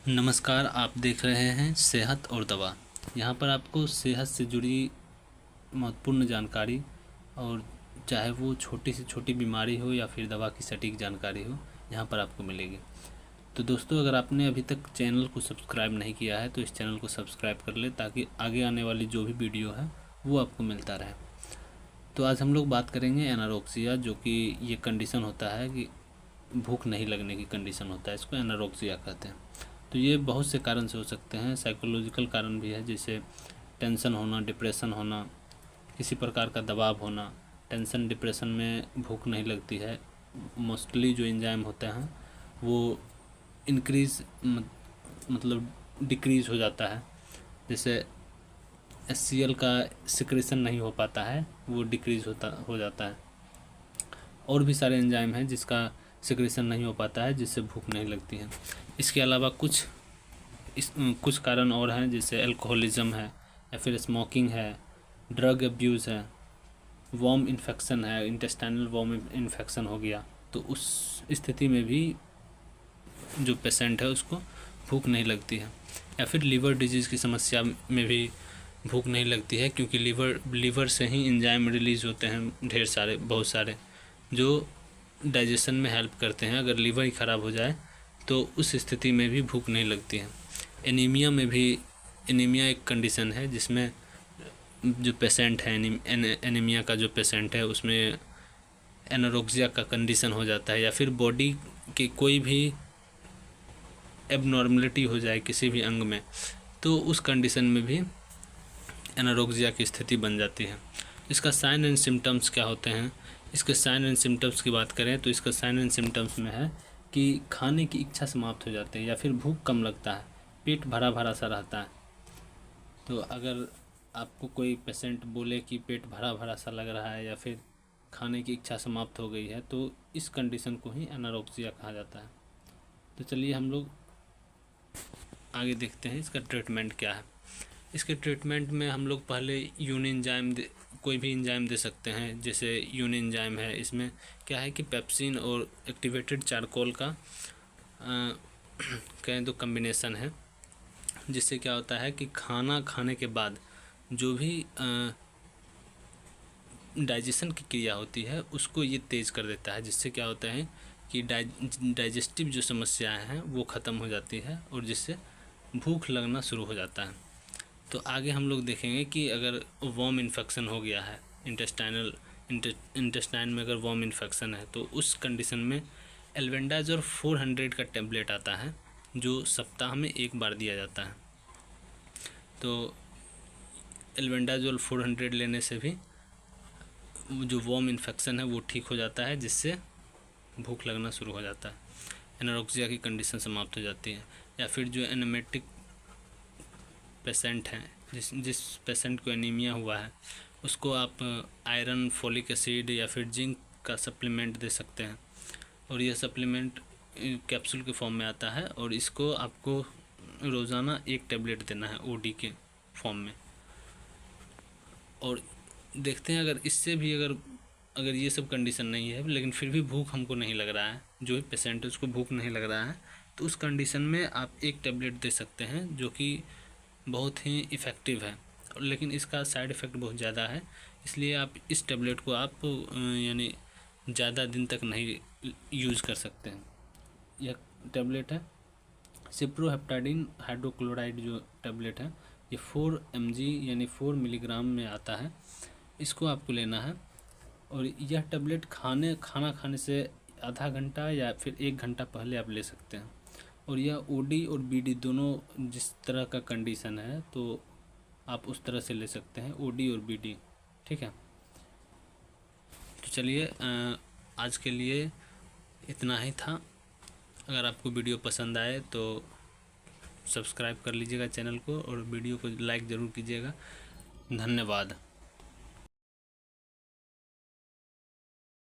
नमस्कार, आप देख रहे हैं सेहत और दवा। यहाँ पर आपको सेहत से जुड़ी महत्वपूर्ण जानकारी और चाहे वो छोटी से छोटी बीमारी हो या फिर दवा की सटीक जानकारी हो, यहाँ पर आपको मिलेगी। तो दोस्तों, अगर आपने अभी तक चैनल को सब्सक्राइब नहीं किया है तो इस चैनल को सब्सक्राइब कर ले, ताकि आगे आने वाली जो भी वीडियो है वो आपको मिलता रहे। तो आज हम लोग बात करेंगे एनारोक्सिया, जो कि ये कंडीशन होता है कि भूख नहीं लगने की कंडीशन होता है, इसको एनारोक्सिया कहते हैं। तो ये बहुत से कारण से हो सकते हैं। साइकोलॉजिकल कारण भी है, जैसे टेंशन होना, डिप्रेशन होना, किसी प्रकार का दबाव होना। टेंशन डिप्रेशन में भूख नहीं लगती है। मोस्टली जो एंजाइम होते हैं वो इंक्रीज मतलब डिक्रीज हो जाता है। जैसे HCl का सिक्रेशन नहीं हो पाता है, वो डिक्रीज हो जाता है। और भी सारे एंजाइम हैं जिसका सिक्रेशन नहीं हो पाता है, जिससे भूख नहीं लगती है। इसके अलावा कुछ कारण और हैं, जैसे अल्कोहलिज्म है या फिर स्मोकिंग है, ड्रग अब्यूज़ है, वॉर्म इन्फेक्शन है, इंटेस्टाइनल वॉर्म इन्फेक्शन हो गया। तो उस स्थिति में भी जो पेशेंट है उसको भूख नहीं लगती है। या फिर लीवर डिजीज़ की समस्या में भी भूख नहीं लगती है, क्योंकि लीवर से ही एंजाइम रिलीज़ होते हैं ढेर सारे, बहुत सारे, जो डाइजेशन में हेल्प करते हैं। अगर लीवर ही ख़राब हो जाए तो उस स्थिति में भी भूख नहीं लगती है। एनीमिया में भी, एनीमिया एक कंडीशन है जिसमें जो पेशेंट है, एनीमिया का जो पेशेंट है उसमें एनारोक्सिया का कंडीशन हो जाता है, या फिर बॉडी के कोई भी एबनॉर्मलिटी हो जाए किसी भी अंग में, तो उस कंडीशन में भी एनारोक्सिया की स्थिति बन जाती है। इसका साइन एंड सिम्टम्स क्या होते हैं? इसके साइन एंड सिम्टम्स की बात करें तो इसका साइन एंड सिम्टम्स में है कि खाने की इच्छा समाप्त हो जाती है, या फिर भूख कम लगता है, पेट भरा भरा सा रहता है। तो अगर आपको कोई पेशेंट बोले कि पेट भरा भरा सा लग रहा है या फिर खाने की इच्छा समाप्त हो गई है, तो इस कंडीशन को ही एनारोक्सिया कहा जाता है। तो चलिए हम लोग आगे देखते हैं इसका ट्रीटमेंट क्या है। इसके ट्रीटमेंट में हम लोग पहले यूनिन एंजाइम कोई भी एंजाइम दे सकते हैं। जैसे यूनिन एंजाइम है, इसमें क्या है कि पेप्सिन और एक्टिवेटेड चारकोल का कहें तो कम्बिनेशन है, जिससे क्या होता है कि खाना खाने के बाद जो भी डाइजेशन की क्रिया होती है उसको ये तेज़ कर देता है, जिससे क्या होता है कि डाइजेस्टिव जो समस्याएं हैं वो ख़त्म हो जाती है, और जिससे भूख लगना शुरू हो जाता है। तो आगे हम लोग देखेंगे कि अगर वॉर्म इन्फेक्शन हो गया है, इंटेस्टाइन में अगर वॉर्म इन्फेक्शन है, तो उस कंडीशन में एल्बेंडाजोल 400 का टेबलेट आता है, जो सप्ताह में एक बार दिया जाता है। तो एल्बेंडाजोल 400 लेने से भी जो वॉर्म इन्फेक्शन है वो ठीक हो जाता है, जिससे भूख लगना शुरू हो जाता है, एनारोक्सिया की कंडीशन समाप्त हो जाती है। या फिर जो एनेमेटिक पेशेंट हैं, जिस पेशेंट को एनीमिया हुआ है, उसको आप आयरन, फोलिक एसिड या फिर जिंक का सप्लीमेंट दे सकते हैं। और यह सप्लीमेंट कैप्सूल के फॉर्म में आता है, और इसको आपको रोज़ाना एक टेबलेट देना है OD के फॉर्म में। और देखते हैं अगर इससे भी अगर ये सब कंडीशन नहीं है, लेकिन फिर भी भूख हमको नहीं लग रहा है, जो भी पेशेंट है उसको भूख नहीं लग रहा है, तो उस कंडीशन में आप एक टेबलेट दे सकते हैं, जो कि बहुत ही इफ़ेक्टिव है। लेकिन इसका साइड इफ़ेक्ट बहुत ज़्यादा है, इसलिए आप इस टेबलेट को आप यानी ज़्यादा दिन तक नहीं यूज़ कर सकते हैं। यह टेबलेट है सिप्रोहेप्टाडिन हाइड्रोक्लोराइड, जो टेबलेट है ये 4 mg यानी 4 मिलीग्राम में आता है। इसको आपको लेना है, और यह टेबलेट खाना खाने से आधा घंटा या फिर 1 घंटा पहले आप ले सकते हैं। और यह OD और BD दोनों जिस तरह का कंडीशन है, तो आप उस तरह से ले सकते हैं, OD और BD, ठीक है। तो चलिए आज के लिए इतना ही था। अगर आपको वीडियो पसंद आए तो सब्सक्राइब कर लीजिएगा चैनल को, और वीडियो को लाइक ज़रूर कीजिएगा। धन्यवाद।